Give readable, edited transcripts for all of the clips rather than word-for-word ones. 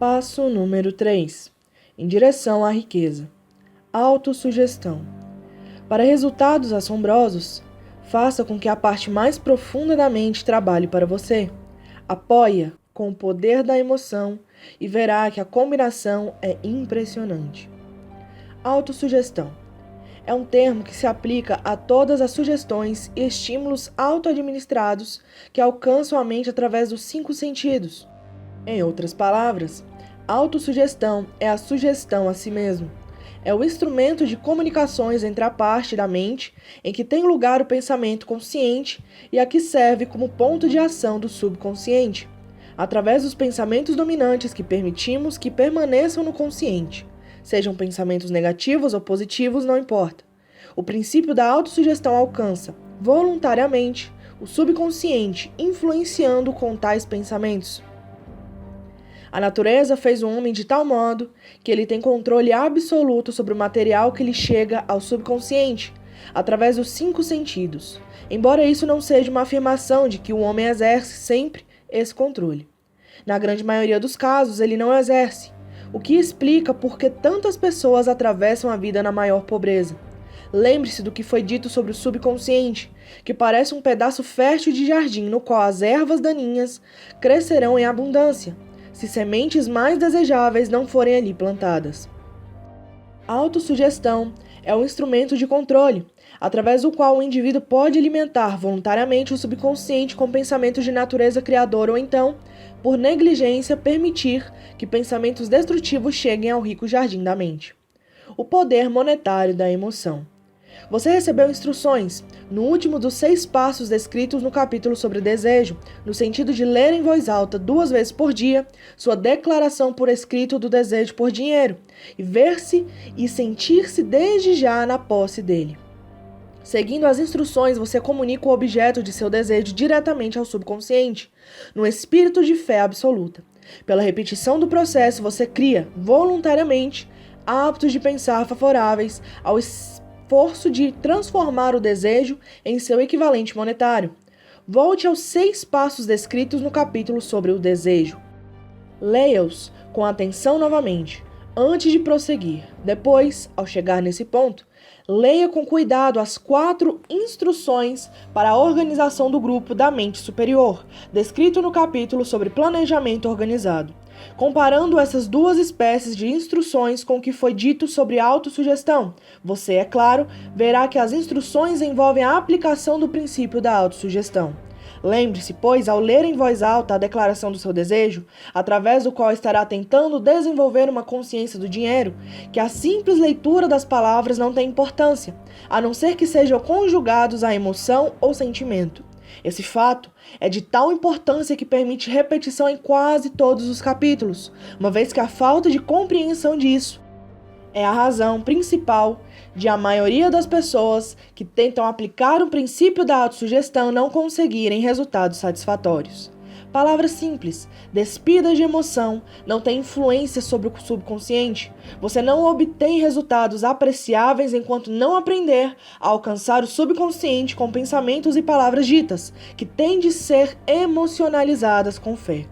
Passo número 3. Em direção à riqueza. Autossugestão. Para resultados assombrosos, faça com que a parte mais profunda da mente trabalhe para você. Apoie-a com o poder da emoção e verá que a combinação é impressionante. Autossugestão. É um termo que se aplica a todas as sugestões e estímulos auto-administrados que alcançam a mente através dos 5 sentidos. Em outras palavras, autossugestão é a sugestão a si mesmo. É o instrumento de comunicações entre a parte da mente em que tem lugar o pensamento consciente e a que serve como ponto de ação do subconsciente, através dos pensamentos dominantes que permitimos que permaneçam no consciente. Sejam pensamentos negativos ou positivos, não importa. O princípio da autossugestão alcança, voluntariamente, o subconsciente, influenciando com tais pensamentos. A natureza fez o homem de tal modo que ele tem controle absoluto sobre o material que lhe chega ao subconsciente, através dos 5 sentidos, embora isso não seja uma afirmação de que o homem exerce sempre esse controle. Na grande maioria dos casos, ele não exerce, o que explica por que tantas pessoas atravessam a vida na maior pobreza. Lembre-se do que foi dito sobre o subconsciente, que parece um pedaço fértil de jardim no qual as ervas daninhas crescerão em abundância, se sementes mais desejáveis não forem ali plantadas. A autossugestão é um instrumento de controle, através do qual o indivíduo pode alimentar voluntariamente o subconsciente com pensamentos de natureza criadora ou então, por negligência, permitir que pensamentos destrutivos cheguem ao rico jardim da mente. O poder monetário da emoção. Você recebeu instruções, no último dos 6 passos descritos no capítulo sobre desejo, no sentido de ler em voz alta 2 vezes por dia sua declaração por escrito do desejo por dinheiro e ver-se e sentir-se desde já na posse dele. Seguindo as instruções, você comunica o objeto de seu desejo diretamente ao subconsciente, no espírito de fé absoluta. Pela repetição do processo, você cria, voluntariamente, hábitos de pensar favoráveis ao esforço de transformar o desejo em seu equivalente monetário. Volte aos 6 passos descritos no capítulo sobre o desejo. Leia-os com atenção novamente, antes de prosseguir. Depois, ao chegar nesse ponto, leia com cuidado as 4 instruções para a organização do grupo da mente superior, descrito no capítulo sobre planejamento organizado. Comparando essas 2 espécies de instruções com o que foi dito sobre autossugestão, você, é claro, verá que as instruções envolvem a aplicação do princípio da autossugestão. Lembre-se, pois, ao ler em voz alta a declaração do seu desejo, através do qual estará tentando desenvolver uma consciência do dinheiro, que a simples leitura das palavras não tem importância, a não ser que sejam conjugados à emoção ou sentimento. Esse fato é de tal importância que permite repetição em quase todos os capítulos, uma vez que a falta de compreensão disso é a razão principal de a maioria das pessoas que tentam aplicar o princípio da autossugestão não conseguirem resultados satisfatórios. Palavras simples, despidas de emoção, não têm influência sobre o subconsciente. Você não obtém resultados apreciáveis enquanto não aprender a alcançar o subconsciente com pensamentos e palavras ditas, que têm de ser emocionalizadas com fé.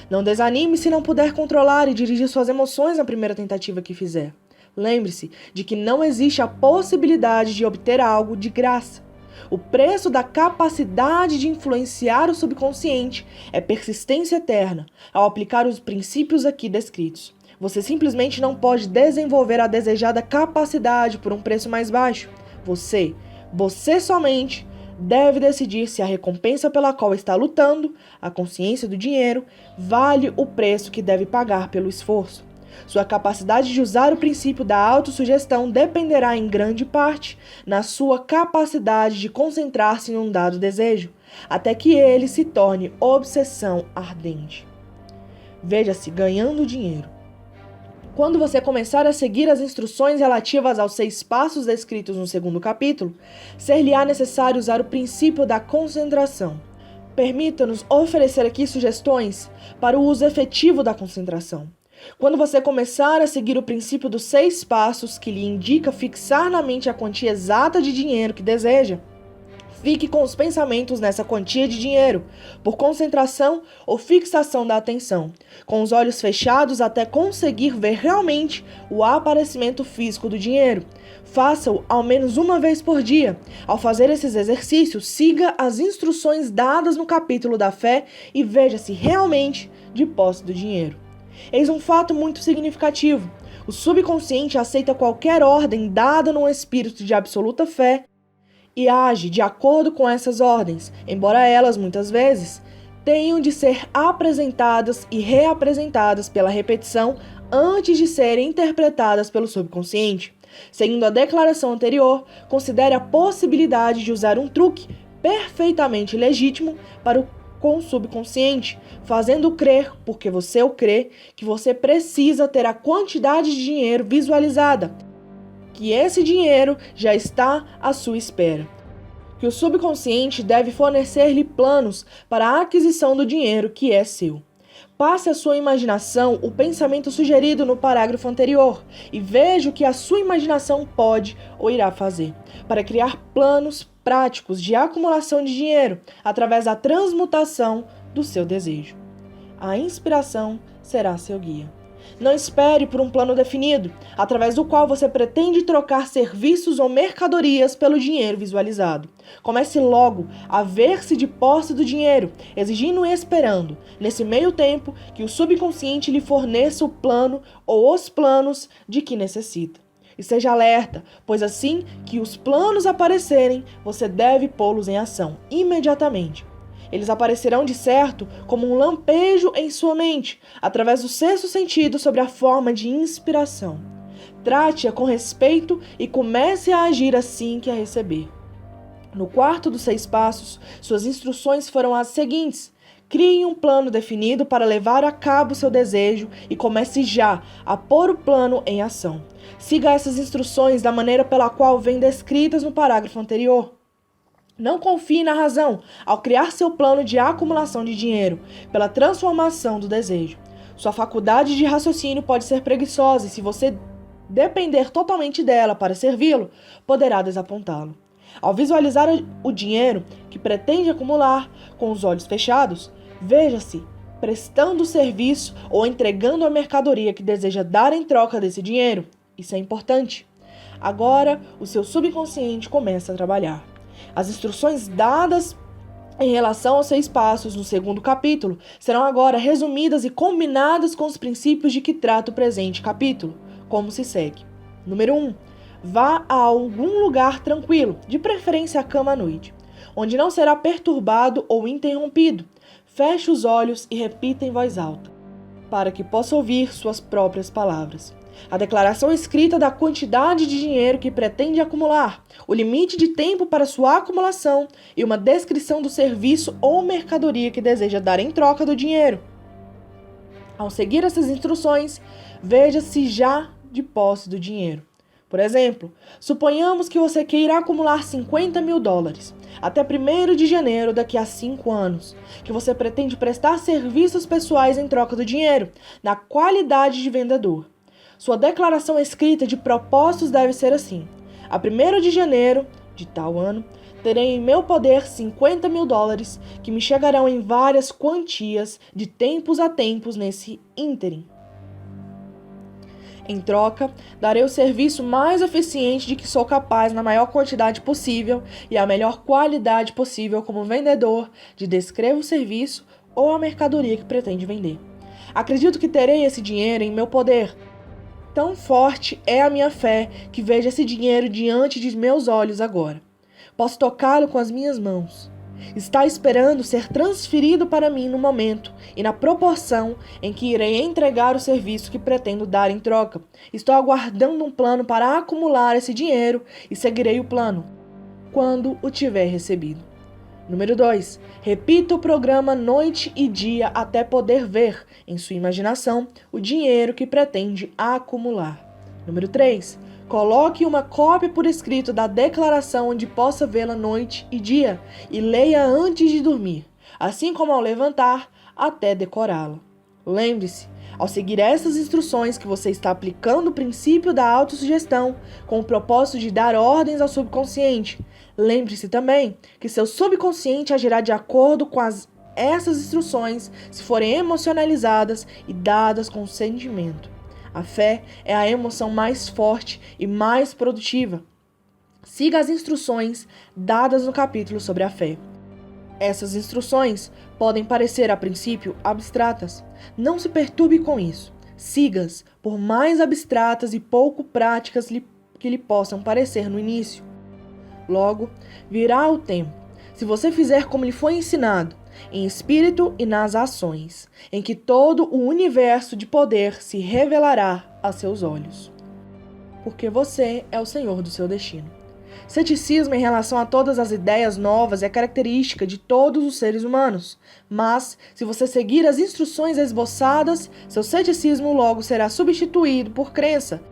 Não desanime se não puder controlar e dirigir suas emoções na primeira tentativa que fizer. Lembre-se de que não existe a possibilidade de obter algo de graça. O preço da capacidade de influenciar o subconsciente é persistência eterna ao aplicar os princípios aqui descritos. Você simplesmente não pode desenvolver a desejada capacidade por um preço mais baixo. Você somente deve decidir se a recompensa pela qual está lutando, a consciência do dinheiro, vale o preço que deve pagar pelo esforço. Sua capacidade de usar o princípio da autossugestão dependerá em grande parte na sua capacidade de concentrar-se em um dado desejo, até que ele se torne obsessão ardente. Veja-se ganhando dinheiro. Quando você começar a seguir as instruções relativas aos 6 passos descritos no 2º capítulo, ser-lhe-á necessário usar o princípio da concentração. Permita-nos oferecer aqui sugestões para o uso efetivo da concentração. Quando você começar a seguir o princípio dos 6 passos que lhe indica fixar na mente a quantia exata de dinheiro que deseja, fique com os pensamentos nessa quantia de dinheiro, por concentração ou fixação da atenção, com os olhos fechados até conseguir ver realmente o aparecimento físico do dinheiro. Faça-o ao menos uma vez por dia. Ao fazer esses exercícios, siga as instruções dadas no capítulo da fé e veja-se realmente de posse do dinheiro. Eis um fato muito significativo. O subconsciente aceita qualquer ordem dada num espírito de absoluta fé e age de acordo com essas ordens, embora elas, muitas vezes, tenham de ser apresentadas e reapresentadas pela repetição antes de serem interpretadas pelo subconsciente. Seguindo a declaração anterior, considere a possibilidade de usar um truque perfeitamente legítimo com o subconsciente, fazendo crer, porque você o crê, que você precisa ter a quantidade de dinheiro visualizada, que esse dinheiro já está à sua espera, que o subconsciente deve fornecer-lhe planos para a aquisição do dinheiro que é seu. Passe à sua imaginação o pensamento sugerido no parágrafo anterior e veja o que a sua imaginação pode ou irá fazer para criar planos práticos de acumulação de dinheiro através da transmutação do seu desejo. A inspiração será seu guia. Não espere por um plano definido, através do qual você pretende trocar serviços ou mercadorias pelo dinheiro visualizado. Comece logo a ver-se de posse do dinheiro, exigindo e esperando, nesse meio tempo, que o subconsciente lhe forneça o plano ou os planos de que necessita. E seja alerta, pois assim que os planos aparecerem, você deve pô-los em ação, imediatamente. Eles aparecerão de certo como um lampejo em sua mente, através do sexto sentido sobre a forma de inspiração. Trate-a com respeito e comece a agir assim que a receber. No quarto dos 6 passos, suas instruções foram as seguintes. Crie um plano definido para levar a cabo seu desejo e comece já a pôr o plano em ação. Siga essas instruções da maneira pela qual vêm descritas no parágrafo anterior. Não confie na razão ao criar seu plano de acumulação de dinheiro pela transformação do desejo. Sua faculdade de raciocínio pode ser preguiçosa e, se você depender totalmente dela para servi-lo, poderá desapontá-lo. Ao visualizar o dinheiro que pretende acumular com os olhos fechados, veja-se prestando serviço ou entregando a mercadoria que deseja dar em troca desse dinheiro. Isso é importante. Agora, o seu subconsciente começa a trabalhar. As instruções dadas em relação aos 6 passos no segundo capítulo serão agora resumidas e combinadas com os princípios de que trata o presente capítulo, como se segue. Número 1. Vá a algum lugar tranquilo, de preferência a cama à noite, onde não será perturbado ou interrompido. Feche os olhos e repita em voz alta, para que possa ouvir suas próprias palavras. A declaração escrita da quantidade de dinheiro que pretende acumular, o limite de tempo para sua acumulação e uma descrição do serviço ou mercadoria que deseja dar em troca do dinheiro. Ao seguir essas instruções, veja-se já de posse do dinheiro. Por exemplo, suponhamos que você queira acumular $50.000 até 1º de janeiro daqui a 5 anos, que você pretende prestar serviços pessoais em troca do dinheiro, na qualidade de vendedor. Sua declaração escrita de propósitos deve ser assim: a 1º de janeiro de tal ano, terei em meu poder $50.000 que me chegarão em várias quantias de tempos a tempos nesse ínterim. Em troca, darei o serviço mais eficiente de que sou capaz na maior quantidade possível e a melhor qualidade possível como vendedor de descrevo o serviço ou a mercadoria que pretende vender. Acredito que terei esse dinheiro em meu poder. Tão forte é a minha fé que vejo esse dinheiro diante de meus olhos agora. Posso tocá-lo com as minhas mãos. Está esperando ser transferido para mim no momento e na proporção em que irei entregar o serviço que pretendo dar em troca. Estou aguardando um plano para acumular esse dinheiro e seguirei o plano quando o tiver recebido. Número 2. Repita o programa noite e dia até poder ver, em sua imaginação, o dinheiro que pretende acumular. Número 3. Coloque uma cópia por escrito da declaração onde possa vê-la noite e dia e leia antes de dormir, assim como ao levantar, até decorá-la. Lembre-se, ao seguir essas instruções, que você está aplicando o princípio da autossugestão com o propósito de dar ordens ao subconsciente. Lembre-se também que seu subconsciente agirá de acordo com essas instruções se forem emocionalizadas e dadas com sentimento. A fé é a emoção mais forte e mais produtiva. Siga as instruções dadas no capítulo sobre a fé. Essas instruções podem parecer, a princípio, abstratas. Não se perturbe com isso. Siga-as, por mais abstratas e pouco práticas que lhe possam parecer no início. Logo, virá o tempo, se você fizer como lhe foi ensinado, em espírito e nas ações, em que todo o universo de poder se revelará a seus olhos. Porque você é o senhor do seu destino. Ceticismo em relação a todas as ideias novas é característica de todos os seres humanos, mas, se você seguir as instruções esboçadas, seu ceticismo logo será substituído por crença,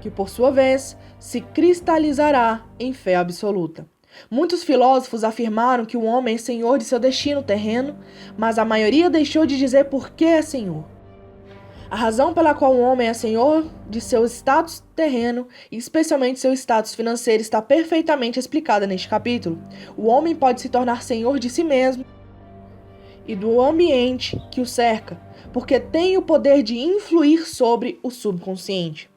que por sua vez se cristalizará em fé absoluta. Muitos filósofos afirmaram que o homem é senhor de seu destino terreno, mas a maioria deixou de dizer por que é senhor. A razão pela qual o homem é senhor de seu status terreno, e especialmente seu status financeiro, está perfeitamente explicada neste capítulo. O homem pode se tornar senhor de si mesmo e do ambiente que o cerca, porque tem o poder de influir sobre o subconsciente.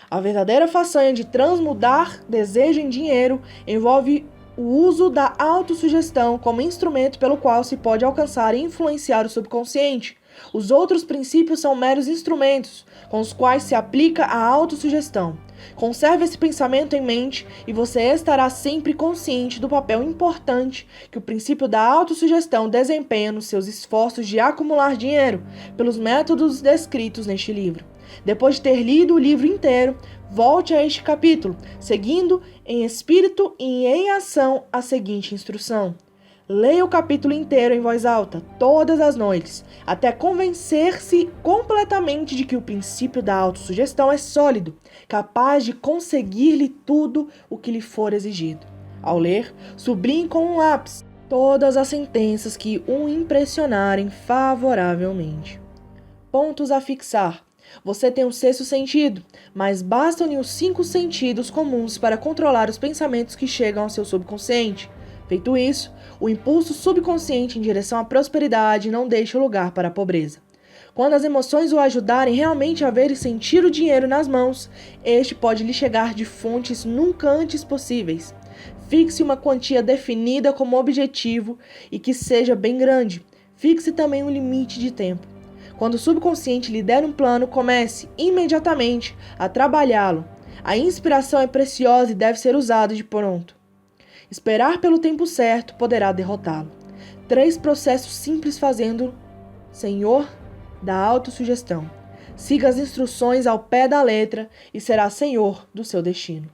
A verdadeira façanha de transmudar desejo em dinheiro envolve o uso da autossugestão como instrumento pelo qual se pode alcançar e influenciar o subconsciente. Os outros princípios são meros instrumentos com os quais se aplica a autossugestão. Conserve esse pensamento em mente e você estará sempre consciente do papel importante que o princípio da autossugestão desempenha nos seus esforços de acumular dinheiro pelos métodos descritos neste livro. Depois de ter lido o livro inteiro, volte a este capítulo, seguindo em espírito e em ação a seguinte instrução. Leia o capítulo inteiro em voz alta, todas as noites, até convencer-se completamente de que o princípio da autossugestão é sólido, capaz de conseguir-lhe tudo o que lhe for exigido. Ao ler, sublinhe com um lápis todas as sentenças que o impressionarem favoravelmente. Pontos a fixar. Você tem um sexto sentido, mas bastam-lhe os 5 sentidos comuns para controlar os pensamentos que chegam ao seu subconsciente. Feito isso, o impulso subconsciente em direção à prosperidade não deixa lugar para a pobreza. Quando as emoções o ajudarem realmente a ver e sentir o dinheiro nas mãos, este pode lhe chegar de fontes nunca antes possíveis. Fixe uma quantia definida como objetivo e que seja bem grande. Fixe também um limite de tempo. Quando o subconsciente lhe der um plano, comece imediatamente a trabalhá-lo. A inspiração é preciosa e deve ser usada de pronto. Esperar pelo tempo certo poderá derrotá-lo. 3 processos simples fazendo senhor da autossugestão. Siga as instruções ao pé da letra e será senhor do seu destino.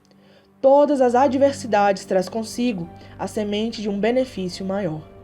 Todas as adversidades traz consigo a semente de um benefício maior.